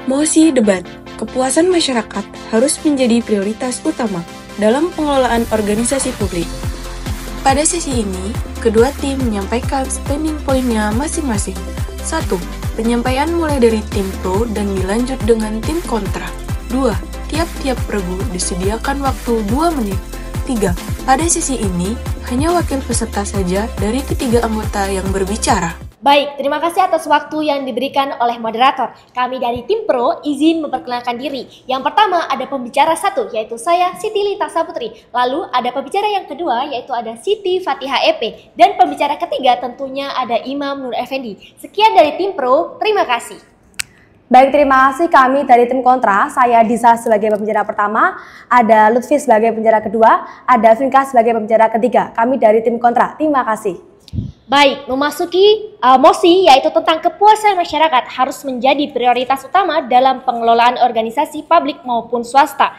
Mosi debat, kepuasan masyarakat harus menjadi prioritas utama dalam pengelolaan organisasi publik. Pada sesi ini, kedua tim menyampaikan standing point-nya masing-masing. 1. Penyampaian mulai dari tim pro dan dilanjut dengan tim kontra. 2. Tiap-tiap regu disediakan waktu 2 menit. 3. Pada sesi ini, hanya wakil peserta saja dari ketiga anggota yang berbicara. Baik, terima kasih atas waktu yang diberikan oleh moderator. Kami dari tim Pro izin memperkenalkan diri. Yang pertama ada pembicara 1, yaitu saya Siti Lita Saputri. Lalu ada pembicara yang kedua, yaitu ada Siti Fatiha EP. Dan pembicara ketiga tentunya ada Imam Nur Effendi. Sekian dari tim Pro, terima kasih. Baik, terima kasih kami dari tim kontra. Saya Disa sebagai pembicara pertama, ada Lutfi sebagai pembicara kedua, ada Vinka sebagai pembicara ketiga. Kami dari tim kontra, terima kasih. Baik, memasuki mosi yaitu tentang kepuasan masyarakat harus menjadi prioritas utama dalam pengelolaan organisasi publik maupun swasta.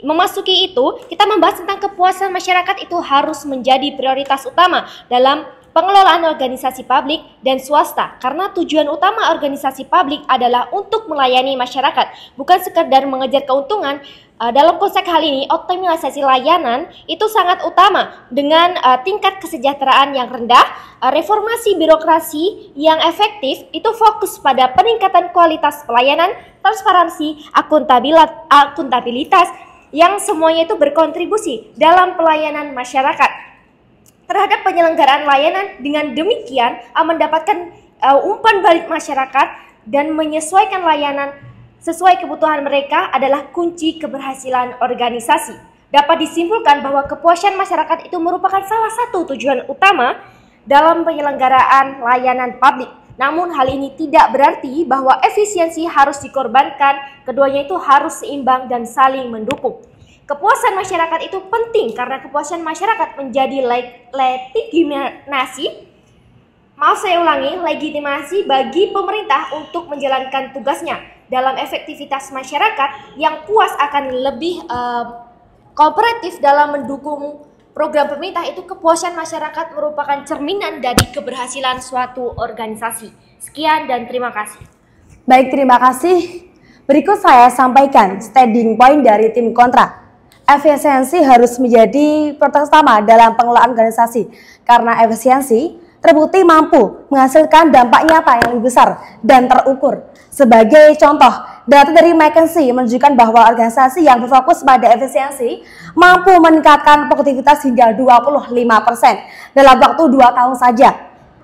Memasuki itu, kita membahas tentang kepuasan masyarakat itu harus menjadi prioritas utama dalam pengelolaan organisasi publik dan swasta, karena tujuan utama organisasi publik adalah untuk melayani masyarakat, bukan sekedar mengejar keuntungan. Dalam konteks hal ini, optimalisasi layanan itu sangat utama dengan tingkat kesejahteraan yang rendah, reformasi birokrasi yang efektif itu fokus pada peningkatan kualitas pelayanan, transparansi, akuntabilitas yang semuanya itu berkontribusi dalam pelayanan masyarakat terhadap penyelenggaraan layanan. Dengan demikian mendapatkan umpan balik masyarakat dan menyesuaikan layanan sesuai kebutuhan mereka adalah kunci keberhasilan organisasi. Dapat disimpulkan bahwa kepuasan masyarakat itu merupakan salah satu tujuan utama dalam penyelenggaraan layanan publik. Namun hal ini tidak berarti bahwa efisiensi harus dikorbankan, keduanya itu harus seimbang dan saling mendukung. Kepuasan masyarakat itu penting karena kepuasan masyarakat menjadi legitimasi bagi pemerintah untuk menjalankan tugasnya. Dalam efektivitas masyarakat yang puas akan lebih kooperatif dalam mendukung program pemerintah, itu kepuasan masyarakat merupakan cerminan dari keberhasilan suatu organisasi. Sekian dan terima kasih. Baik, terima kasih. Berikut saya sampaikan standing point dari tim kontra. Efisiensi harus menjadi prioritas utama dalam pengelolaan organisasi karena efisiensi terbukti mampu menghasilkan dampak nyata yang lebih besar dan terukur. Sebagai contoh, data dari McKinsey menunjukkan bahwa organisasi yang berfokus pada efisiensi mampu meningkatkan produktivitas hingga 25% dalam waktu 2 tahun saja.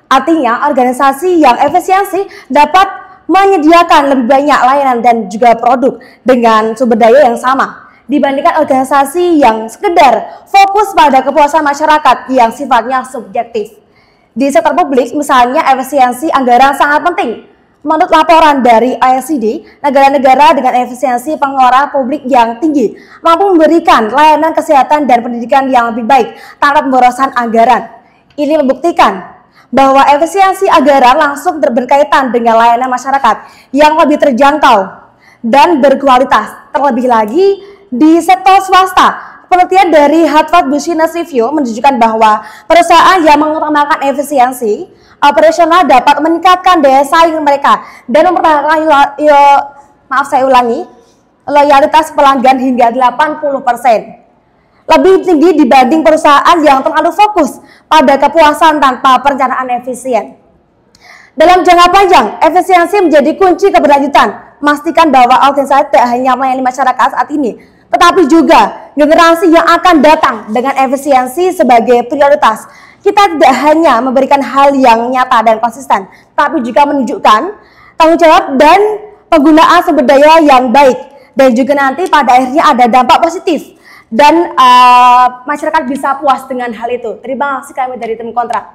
Artinya, organisasi yang efisiensi dapat menyediakan lebih banyak layanan dan juga produk dengan sumber daya yang sama dibandingkan organisasi yang sekedar fokus pada kepuasan masyarakat yang sifatnya subjektif. Di sektor publik, misalnya, efisiensi anggaran sangat penting. Menurut laporan dari OECD, negara-negara dengan efisiensi pengeluaran publik yang tinggi mampu memberikan layanan kesehatan dan pendidikan yang lebih baik tanpa pemborosan anggaran. Ini membuktikan bahwa efisiensi anggaran langsung berkaitan dengan layanan masyarakat yang lebih terjangkau dan berkualitas. Terlebih lagi di sektor swasta, penelitian dari Harvard Business Review menunjukkan bahwa perusahaan yang mengutamakan efisiensi operasional dapat meningkatkan daya saing mereka dan mempertahankan loyalitas pelanggan hingga 80%. Lebih tinggi dibanding perusahaan yang terlalu fokus pada kepuasan tanpa perencanaan efisien. Dalam jangka panjang, efisiensi menjadi kunci keberlanjutan. Memastikan bahwa organisasi tidak hanya melayani masyarakat saat ini, tetapi juga generasi yang akan datang dengan efisiensi sebagai prioritas. Kita tidak hanya memberikan hal yang nyata dan konsisten, tapi juga menunjukkan tanggung jawab dan penggunaan sumber daya yang baik. Dan juga nanti pada akhirnya ada dampak positif dan masyarakat bisa puas dengan hal itu. Terima kasih kami dari tim kontra.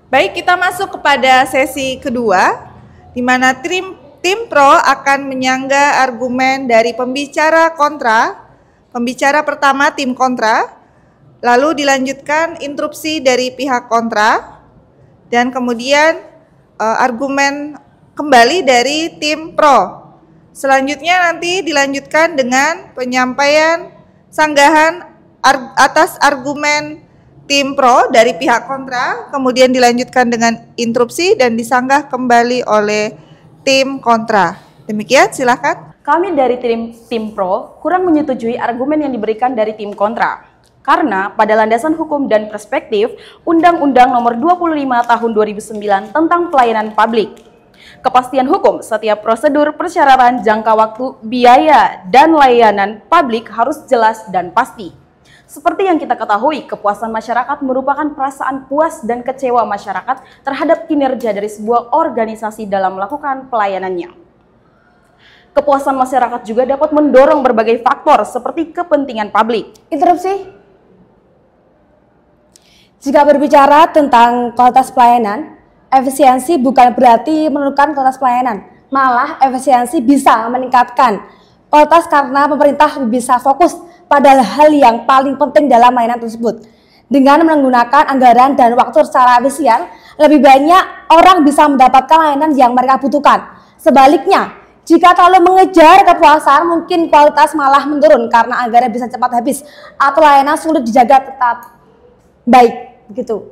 Baik, kita masuk kepada sesi kedua, di mana tim pro akan menyangga argumen dari pembicara kontra. Pembicara pertama tim kontra, lalu dilanjutkan interupsi dari pihak kontra, dan kemudian argumen kembali dari tim pro. Selanjutnya nanti dilanjutkan dengan penyampaian sanggahan atas argumen tim pro dari pihak kontra, kemudian dilanjutkan dengan interupsi dan disanggah kembali oleh tim kontra. Demikian, silakan. Kami dari tim pro kurang menyetujui argumen yang diberikan dari tim kontra. Karena pada landasan hukum dan perspektif Undang-Undang Nomor 25 Tahun 2009 tentang Pelayanan Publik, kepastian hukum setiap prosedur, persyaratan, jangka waktu, biaya, dan layanan publik harus jelas dan pasti. Seperti yang kita ketahui, kepuasan masyarakat merupakan perasaan puas dan kecewa masyarakat terhadap kinerja dari sebuah organisasi dalam melakukan pelayanannya. Kepuasan masyarakat juga dapat mendorong berbagai faktor seperti kepentingan publik. Interupsi. Jika berbicara tentang kualitas pelayanan, efisiensi bukan berarti menurunkan kualitas pelayanan. Malah efisiensi bisa meningkatkan kualitas karena pemerintah bisa fokus pada hal yang paling penting dalam layanan tersebut. Dengan menggunakan anggaran dan waktu secara efisien, lebih banyak orang bisa mendapatkan layanan yang mereka butuhkan. Sebaliknya, jika terlalu mengejar kepuasan, mungkin kualitas malah menurun karena anggaran bisa cepat habis atau layanan sulit dijaga tetap baik. Begitu.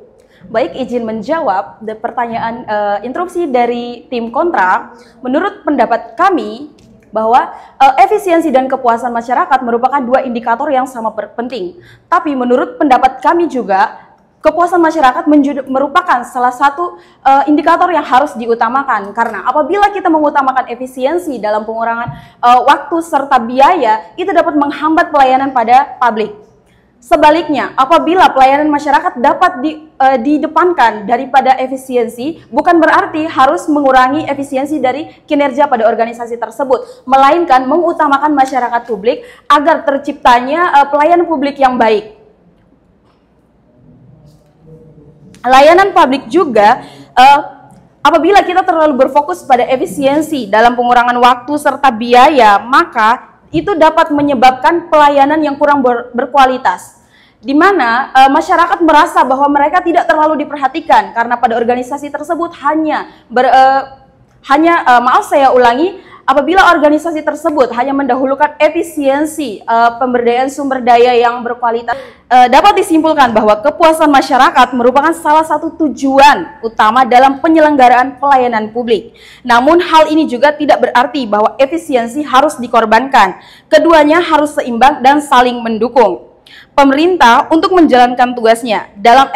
Baik, izin menjawab pertanyaan interupsi dari tim kontra. Menurut pendapat kami bahwa efisiensi dan kepuasan masyarakat merupakan dua indikator yang sama penting. Tapi menurut pendapat kami juga kepuasan masyarakat merupakan salah satu indikator yang harus diutamakan. Karena apabila kita mengutamakan efisiensi dalam pengurangan waktu serta biaya, itu dapat menghambat pelayanan pada publik. Sebaliknya, apabila pelayanan masyarakat dapat didepankan daripada efisiensi, bukan berarti harus mengurangi efisiensi dari kinerja pada organisasi tersebut, melainkan mengutamakan masyarakat publik agar terciptanya pelayanan publik yang baik. Layanan publik juga, apabila kita terlalu berfokus pada efisiensi dalam pengurangan waktu serta biaya, maka itu dapat menyebabkan pelayanan yang kurang berkualitas, di mana masyarakat merasa bahwa mereka tidak terlalu diperhatikan karena pada organisasi tersebut maaf saya ulangi, apabila organisasi tersebut hanya mendahulukan efisiensi pemberdayaan sumber daya yang berkualitas, dapat disimpulkan bahwa kepuasan masyarakat merupakan salah satu tujuan utama dalam penyelenggaraan pelayanan publik. Namun hal ini juga tidak berarti bahwa efisiensi harus dikorbankan. Keduanya harus seimbang dan saling mendukung. Pemerintah untuk menjalankan tugasnya dalam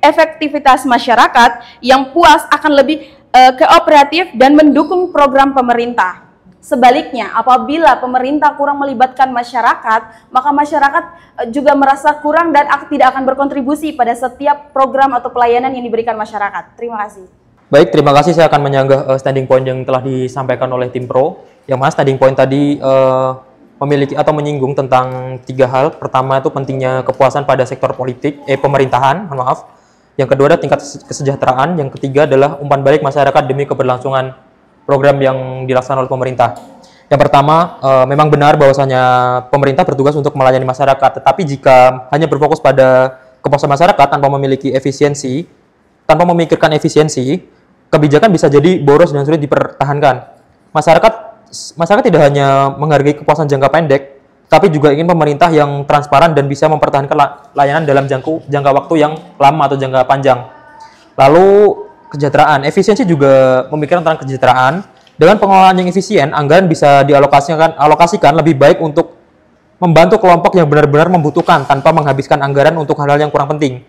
efektivitas masyarakat yang puas akan lebih kooperatif dan mendukung program pemerintah. Sebaliknya, apabila pemerintah kurang melibatkan masyarakat, maka masyarakat juga merasa kurang dan tidak akan berkontribusi pada setiap program atau pelayanan yang diberikan masyarakat. Terima kasih. Baik, terima kasih. Saya akan menyanggah standing point yang telah disampaikan oleh tim pro. Yang mana standing point tadi memiliki atau menyinggung tentang 3 hal. Pertama itu pentingnya kepuasan pada sektor politik, pemerintahan, maaf. Yang kedua adalah tingkat kesejahteraan. Yang ketiga adalah umpan balik masyarakat demi keberlangsungan program yang dilaksanakan oleh pemerintah. Yang pertama, memang benar bahwasanya pemerintah bertugas untuk melayani masyarakat, tetapi jika hanya berfokus pada kepuasan masyarakat tanpa memiliki efisiensi, tanpa memikirkan efisiensi, kebijakan bisa jadi boros dan sulit dipertahankan. Masyarakat tidak hanya menghargai kepuasan jangka pendek, tapi juga ingin pemerintah yang transparan dan bisa mempertahankan layanan dalam jangka waktu yang lama atau jangka panjang. Lalu kesejahteraan, efisiensi juga memikirkan tentang kesejahteraan. Dengan pengelolaan yang efisien, anggaran bisa dialokasikan lebih baik untuk membantu kelompok yang benar-benar membutuhkan tanpa menghabiskan anggaran untuk hal-hal yang kurang penting.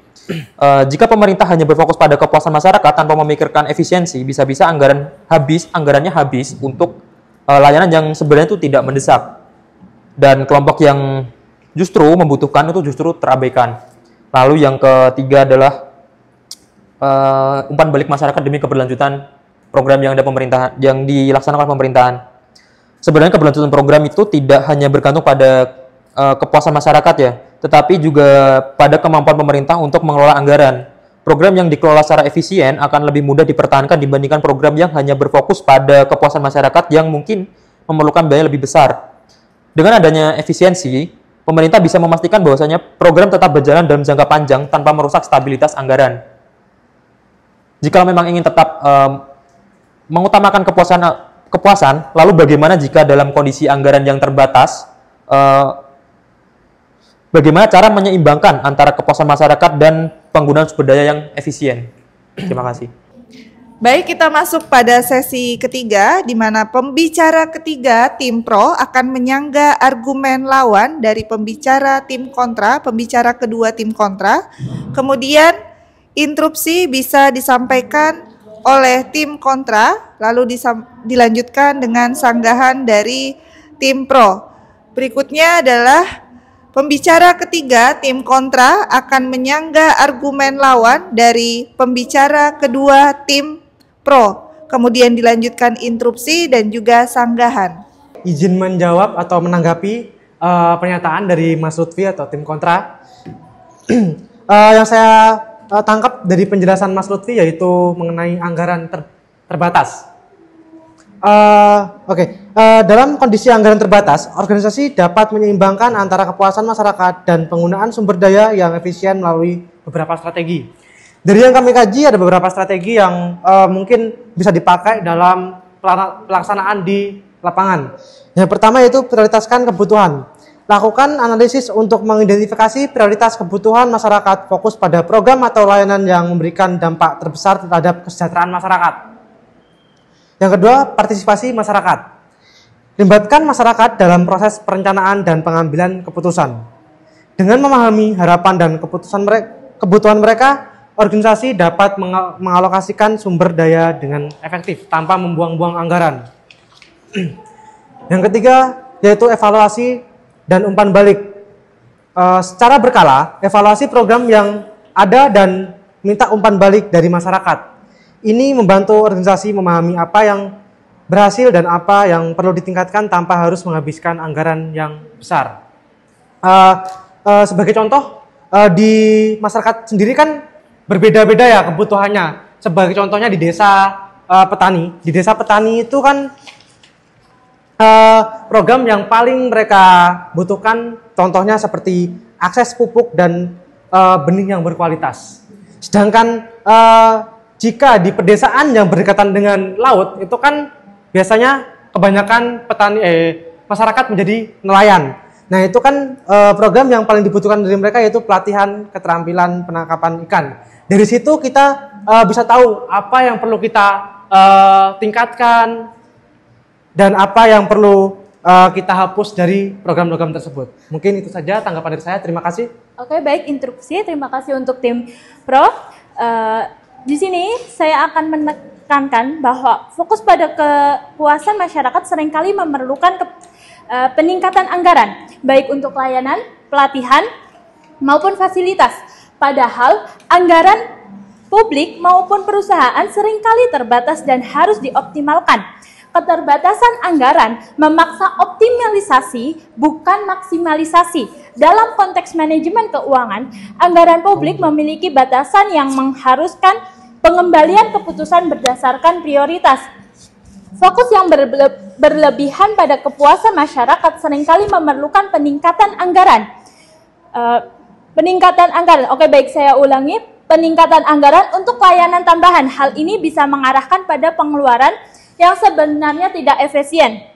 Jika pemerintah hanya berfokus pada kepuasan masyarakat tanpa memikirkan efisiensi, bisa-bisa anggarannya habis untuk layanan yang sebenarnya itu tidak mendesak. Dan kelompok yang justru membutuhkan itu justru terabaikan. Lalu yang ketiga adalah umpan balik masyarakat demi keberlanjutan program yang dilaksanakan pemerintahan. Sebenarnya keberlanjutan program itu tidak hanya bergantung pada kepuasan masyarakat ya, tetapi juga pada kemampuan pemerintah untuk mengelola anggaran. Program yang dikelola secara efisien akan lebih mudah dipertahankan dibandingkan program yang hanya berfokus pada kepuasan masyarakat yang mungkin memerlukan biaya lebih besar. Dengan adanya efisiensi, pemerintah bisa memastikan bahwasanya program tetap berjalan dalam jangka panjang tanpa merusak stabilitas anggaran. Jika memang ingin tetap mengutamakan kepuasan, lalu bagaimana jika dalam kondisi anggaran yang terbatas, bagaimana cara menyeimbangkan antara kepuasan masyarakat dan penggunaan sumber daya yang efisien? Terima kasih. Baik, kita masuk pada sesi ketiga, di mana pembicara ketiga tim pro akan menyangga argumen lawan dari pembicara tim kontra, pembicara kedua tim kontra. Kemudian interupsi bisa disampaikan oleh tim kontra, lalu dilanjutkan dengan sanggahan dari tim pro. Berikutnya adalah pembicara ketiga tim kontra akan menyangga argumen lawan dari pembicara kedua tim pro, kemudian dilanjutkan interupsi dan juga sanggahan. Izin menjawab atau menanggapi pernyataan dari Mas Lutfi atau tim kontra. Yang saya tangkap dari penjelasan Mas Lutfi yaitu mengenai anggaran terbatas. Dalam kondisi anggaran terbatas, organisasi dapat menyeimbangkan antara kepuasan masyarakat dan penggunaan sumber daya yang efisien melalui beberapa strategi. Dari yang kami kaji ada beberapa strategi yang mungkin bisa dipakai dalam pelaksanaan di lapangan. Yang pertama yaitu prioritaskan kebutuhan. Lakukan analisis untuk mengidentifikasi prioritas kebutuhan masyarakat, fokus pada program atau layanan yang memberikan dampak terbesar terhadap kesejahteraan masyarakat. Yang kedua, partisipasi masyarakat. Libatkan masyarakat dalam proses perencanaan dan pengambilan keputusan. Dengan memahami harapan dan kebutuhan mereka, organisasi dapat mengalokasikan sumber daya dengan efektif tanpa membuang-buang anggaran. Yang ketiga yaitu evaluasi dan umpan balik. Secara berkala, evaluasi program yang ada dan minta umpan balik dari masyarakat. Ini membantu organisasi memahami apa yang berhasil dan apa yang perlu ditingkatkan tanpa harus menghabiskan anggaran yang besar. Sebagai contoh, di masyarakat sendiri kan berbeda-beda ya kebutuhannya. Sebagai contohnya di desa petani. Di desa petani itu kan program yang paling mereka butuhkan contohnya seperti akses pupuk dan benih yang berkualitas. Sedangkan jika di pedesaan yang berdekatan dengan laut itu kan biasanya kebanyakan masyarakat menjadi nelayan. Nah itu kan program yang paling dibutuhkan dari mereka yaitu pelatihan keterampilan penangkapan ikan. Dari situ kita bisa tahu apa yang perlu kita tingkatkan dan apa yang perlu kita hapus dari program-program tersebut. Mungkin itu saja tanggapan dari saya. Terima kasih. Oke, baik, interupsi. Terima kasih untuk tim pro. Di sini saya akan menekankan bahwa fokus pada kepuasan masyarakat seringkali memerlukan peningkatan anggaran, baik untuk layanan, pelatihan, maupun fasilitas. Padahal anggaran publik maupun perusahaan seringkali terbatas dan harus dioptimalkan. Keterbatasan anggaran memaksa optimalisasi bukan maksimalisasi. Dalam konteks manajemen keuangan, anggaran publik memiliki batasan yang mengharuskan pengembalian keputusan berdasarkan prioritas. Fokus yang berlebihan pada kepuasan masyarakat seringkali memerlukan peningkatan anggaran. Oke, baik, saya ulangi. Peningkatan anggaran untuk layanan tambahan. Hal ini bisa mengarahkan pada pengeluaran yang sebenarnya tidak efisien.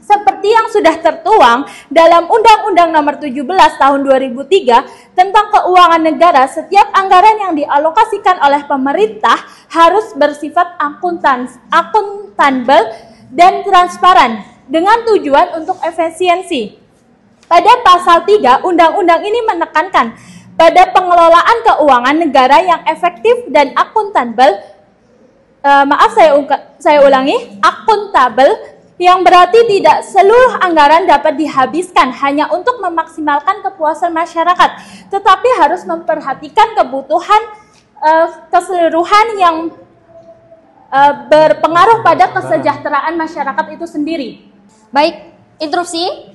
Seperti yang sudah tertuang dalam Undang-Undang Nomor 17 Tahun 2003 tentang Keuangan Negara, setiap anggaran yang dialokasikan oleh pemerintah harus bersifat akuntabel dan transparan dengan tujuan untuk efisiensi. Pada pasal 3, undang-undang ini menekankan pada pengelolaan keuangan negara yang efektif dan akuntabel. Saya ulangi, akuntabel, yang berarti tidak seluruh anggaran dapat dihabiskan hanya untuk memaksimalkan kepuasan masyarakat, tetapi harus memperhatikan kebutuhan keseluruhan yang berpengaruh pada kesejahteraan masyarakat itu sendiri. Baik, interupsi.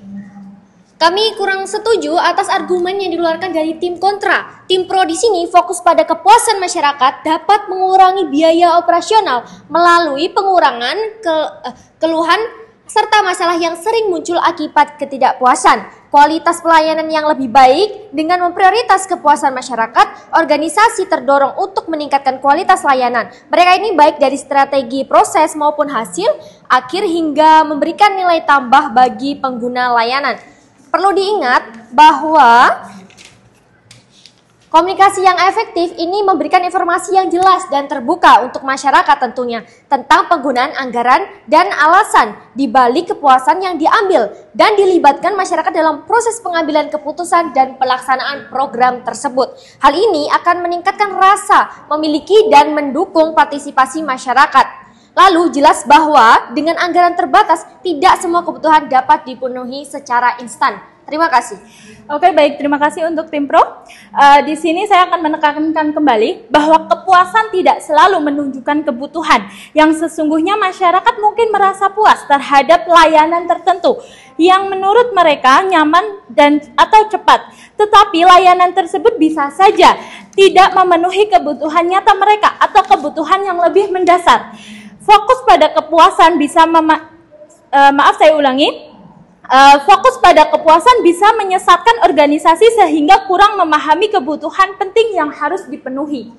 Kami kurang setuju atas argumen yang dikeluarkan dari tim kontra. Tim pro di sini fokus pada kepuasan masyarakat dapat mengurangi biaya operasional melalui pengurangan keluhan serta masalah yang sering muncul akibat ketidakpuasan. Kualitas pelayanan yang lebih baik dengan memprioritas kepuasan masyarakat, organisasi terdorong untuk meningkatkan kualitas layanan. Mereka ini baik dari strategi proses maupun hasil akhir hingga memberikan nilai tambah bagi pengguna layanan. Perlu diingat bahwa Komunikasi yang efektif ini memberikan informasi yang jelas dan terbuka untuk masyarakat tentunya tentang penggunaan anggaran dan alasan di balik kepuasan yang diambil dan dilibatkan masyarakat dalam proses pengambilan keputusan dan pelaksanaan program tersebut. Hal ini akan meningkatkan rasa memiliki dan mendukung partisipasi masyarakat. Lalu jelas bahwa dengan anggaran terbatas tidak semua kebutuhan dapat dipenuhi secara instan. Terima kasih. Oke, baik, terima kasih untuk tim Pro. Di sini saya akan menekankan kembali bahwa kepuasan tidak selalu menunjukkan kebutuhan. Yang sesungguhnya masyarakat mungkin merasa puas terhadap layanan tertentu yang menurut mereka nyaman dan atau cepat. Tetapi layanan tersebut bisa saja tidak memenuhi kebutuhan nyata mereka atau kebutuhan yang lebih mendasar. Fokus pada kepuasan bisa fokus pada kepuasan bisa menyesatkan organisasi sehingga kurang memahami kebutuhan penting yang harus dipenuhi.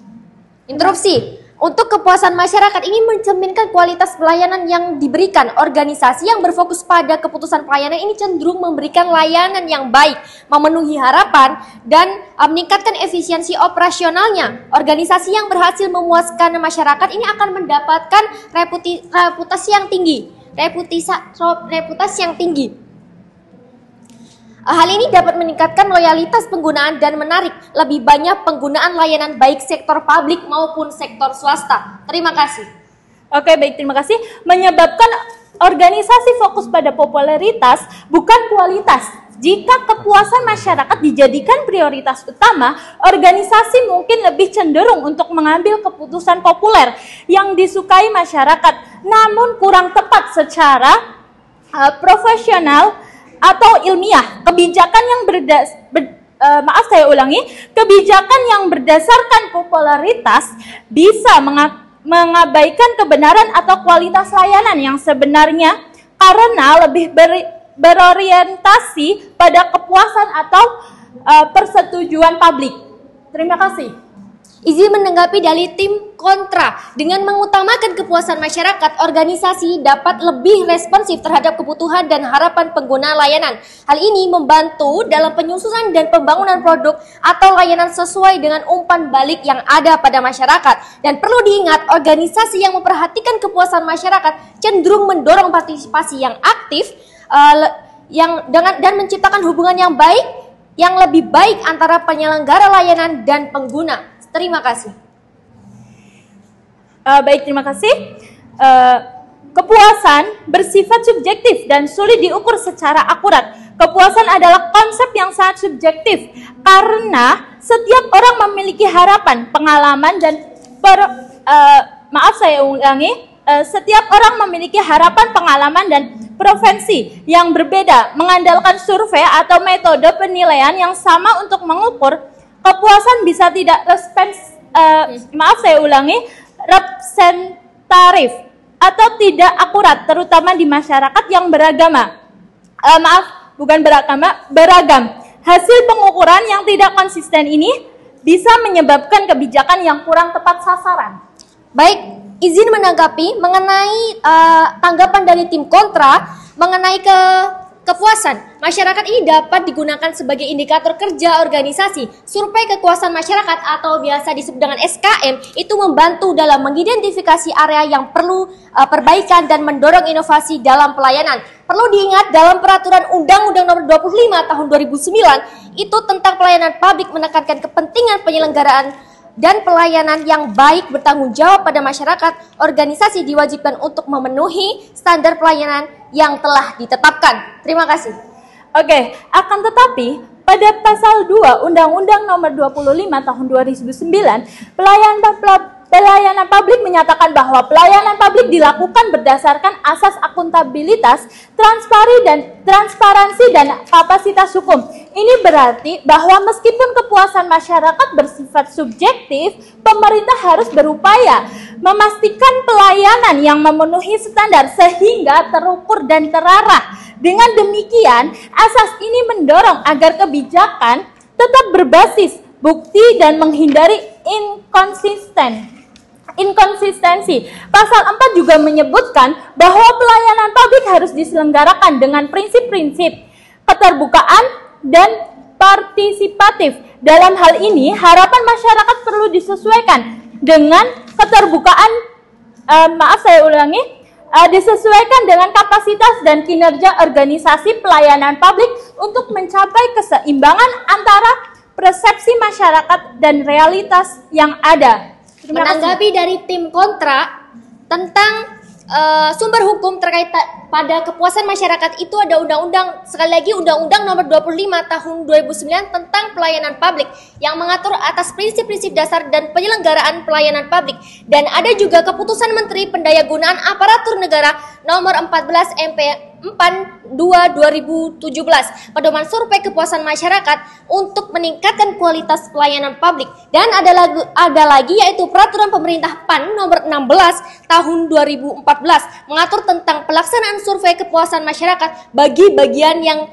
Interupsi. Untuk kepuasan masyarakat ini mencerminkan kualitas pelayanan yang diberikan. Organisasi yang berfokus pada keputusan pelayanan ini cenderung memberikan layanan yang baik, memenuhi harapan, dan meningkatkan efisiensi operasionalnya. Organisasi yang berhasil memuaskan masyarakat ini akan mendapatkan reputasi yang tinggi. Hal ini dapat meningkatkan loyalitas penggunaan dan menarik lebih banyak penggunaan layanan baik sektor publik maupun sektor swasta. Terima kasih. Oke, baik, terima kasih. Menyebabkan organisasi fokus pada popularitas bukan kualitas. Jika kepuasan masyarakat dijadikan prioritas utama, organisasi mungkin lebih cenderung untuk mengambil keputusan populer yang disukai masyarakat, namun kurang tepat secara profesional atau ilmiah. Kebijakan yang berdasarkan popularitas bisa mengabaikan kebenaran atau kualitas layanan yang sebenarnya karena lebih berorientasi pada kepuasan atau persetujuan publik. Terima kasih. Izin menanggapi dari tim kontra. Dengan mengutamakan kepuasan masyarakat, organisasi dapat lebih responsif terhadap kebutuhan dan harapan pengguna layanan. Hal ini membantu dalam penyusunan dan pembangunan produk atau layanan sesuai dengan umpan balik yang ada pada masyarakat. Dan perlu diingat, organisasi yang memperhatikan kepuasan masyarakat cenderung mendorong partisipasi yang aktif dan menciptakan hubungan yang lebih baik antara penyelenggara layanan dan pengguna. Terima kasih. Baik, terima kasih. Kepuasan bersifat subjektif dan sulit diukur secara akurat. Kepuasan adalah konsep yang sangat subjektif karena setiap orang memiliki harapan, pengalaman, dan setiap orang memiliki harapan, pengalaman, dan preferensi yang berbeda, mengandalkan survei atau metode penilaian yang sama untuk mengukur kepuasan bisa tidak representatif atau tidak akurat, terutama di masyarakat yang beragam. Hasil pengukuran yang tidak konsisten ini bisa menyebabkan kebijakan yang kurang tepat sasaran. Baik, izin menanggapi mengenai tanggapan dari tim kontra mengenai kepuasan. Masyarakat ini dapat digunakan sebagai indikator kerja organisasi. Survei kepuasan masyarakat atau biasa disebut dengan SKM itu membantu dalam mengidentifikasi area yang perlu perbaikan dan mendorong inovasi dalam pelayanan. Perlu diingat dalam peraturan Undang-Undang Nomor 25 Tahun 2009 itu tentang pelayanan publik menekankan kepentingan penyelenggaraan dan pelayanan yang baik bertanggung jawab pada masyarakat. Organisasi diwajibkan untuk memenuhi standar pelayanan yang telah ditetapkan. Terima kasih. Oke, akan tetapi pada pasal 2 Undang-Undang Nomor 25 Tahun 2009, pelayanan publik menyatakan bahwa pelayanan publik dilakukan berdasarkan asas akuntabilitas, transparansi, dan kapasitas hukum. Ini berarti bahwa meskipun kepuasan masyarakat bersifat subjektif, pemerintah harus berupaya memastikan pelayanan yang memenuhi standar sehingga terukur dan terarah. Dengan demikian, asas ini mendorong agar kebijakan tetap berbasis bukti dan menghindari inkonsistensi. Pasal 4 juga menyebutkan bahwa pelayanan publik harus diselenggarakan dengan prinsip-prinsip keterbukaan dan partisipatif. Dalam hal ini, harapan masyarakat perlu disesuaikan dengan keterbukaan, disesuaikan dengan kapasitas dan kinerja organisasi pelayanan publik untuk mencapai keseimbangan antara persepsi masyarakat dan realitas yang ada. Menanggapi dari tim kontra tentang sumber hukum terkait pada kepuasan masyarakat itu ada undang-undang, sekali lagi Undang-Undang Nomor 25 Tahun 2009 tentang pelayanan publik yang mengatur atas prinsip-prinsip dasar dan penyelenggaraan pelayanan publik, dan ada juga keputusan Menteri Pendayagunaan Aparatur Negara Nomor 14 MP 42/2017 pedoman survei kepuasan masyarakat untuk meningkatkan kualitas pelayanan publik, dan ada lagi yaitu peraturan pemerintah PAN nomor 16 tahun 2014 mengatur tentang pelaksanaan survei kepuasan masyarakat bagi bagian yang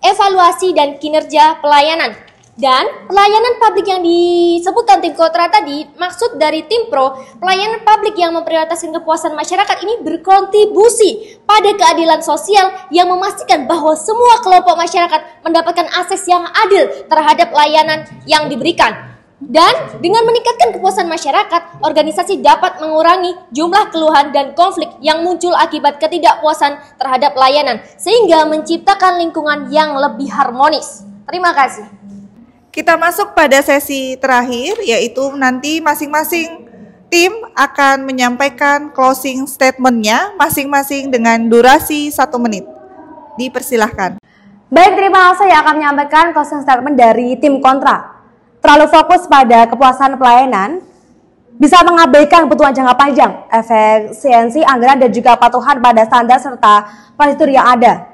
evaluasi dan kinerja pelayanan. Dan pelayanan publik yang disebutkan tim kontra tadi, maksud dari tim pro, pelayanan publik yang memprioritaskan kepuasan masyarakat ini berkontribusi pada keadilan sosial yang memastikan bahwa semua kelompok masyarakat mendapatkan akses yang adil terhadap layanan yang diberikan. Dan dengan meningkatkan kepuasan masyarakat, organisasi dapat mengurangi jumlah keluhan dan konflik yang muncul akibat ketidakpuasan terhadap layanan, sehingga menciptakan lingkungan yang lebih harmonis. Terima kasih. Kita masuk pada sesi terakhir, yaitu nanti masing-masing tim akan menyampaikan closing statement-nya masing-masing dengan durasi 1 menit. Dipersilahkan. Baik, terima kasih. Saya akan menyampaikan closing statement dari tim kontra. Terlalu fokus pada kepuasan pelayanan bisa mengabaikan kebutuhan jangka panjang, efisiensi anggaran dan juga patuhan pada standar serta prosedur yang ada.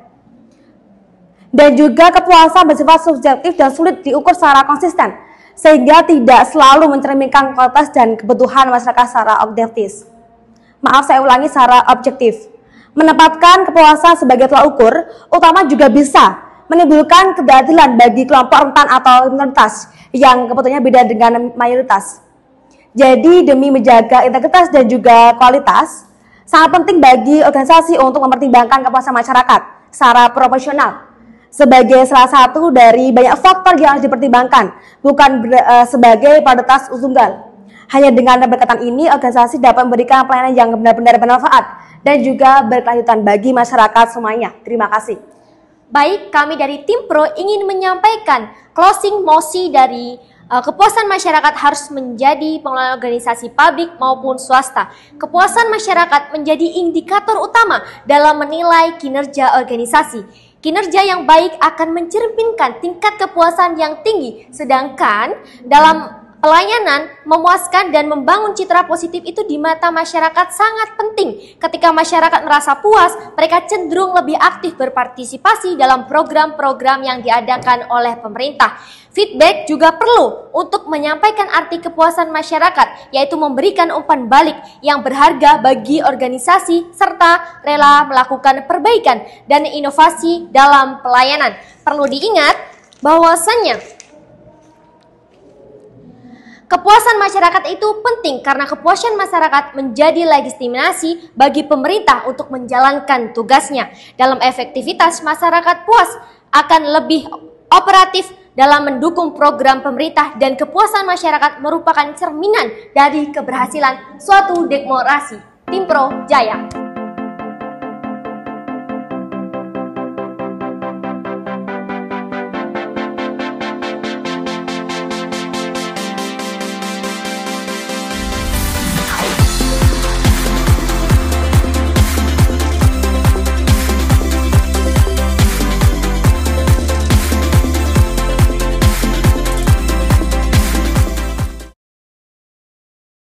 Dan juga kepuasan bersifat subjektif dan sulit diukur secara konsisten, sehingga tidak selalu mencerminkan kualitas dan kebutuhan masyarakat secara objektif. Maaf, saya ulangi, secara objektif. Menempatkan kepuasan sebagai tolak ukur utama juga bisa menimbulkan ketidakadilan bagi kelompok rentan atau minoritas yang kebutuhannya beda dengan mayoritas. Jadi demi menjaga integritas dan juga kualitas, sangat penting bagi organisasi untuk mempertimbangkan kepuasan masyarakat secara proporsional sebagai salah satu dari banyak faktor yang harus dipertimbangkan, bukan sebagai prioritas tunggal. Hanya dengan pendekatan ini, organisasi dapat memberikan pelayanan yang benar-benar bermanfaat dan juga berkelanjutan bagi masyarakat semuanya. Terima kasih. Baik, kami dari tim pro ingin menyampaikan closing mosi dari kepuasan masyarakat harus menjadi pengelola organisasi publik maupun swasta. Kepuasan masyarakat menjadi indikator utama dalam menilai kinerja organisasi. Kinerja yang baik akan mencerminkan tingkat kepuasan yang tinggi, sedangkan dalam pelayanan memuaskan dan membangun citra positif itu di mata masyarakat sangat penting. Ketika masyarakat merasa puas, mereka cenderung lebih aktif berpartisipasi dalam program-program yang diadakan oleh pemerintah. Feedback juga perlu untuk menyampaikan arti kepuasan masyarakat, yaitu memberikan umpan balik yang berharga bagi organisasi serta rela melakukan perbaikan dan inovasi dalam pelayanan. Perlu diingat bahwasannya kepuasan masyarakat itu penting karena kepuasan masyarakat menjadi legitimasi bagi pemerintah untuk menjalankan tugasnya. Dalam efektivitas, masyarakat puas akan lebih operatif dalam mendukung program pemerintah, dan kepuasan masyarakat merupakan cerminan dari keberhasilan suatu demokrasi. Tim Pro Jaya.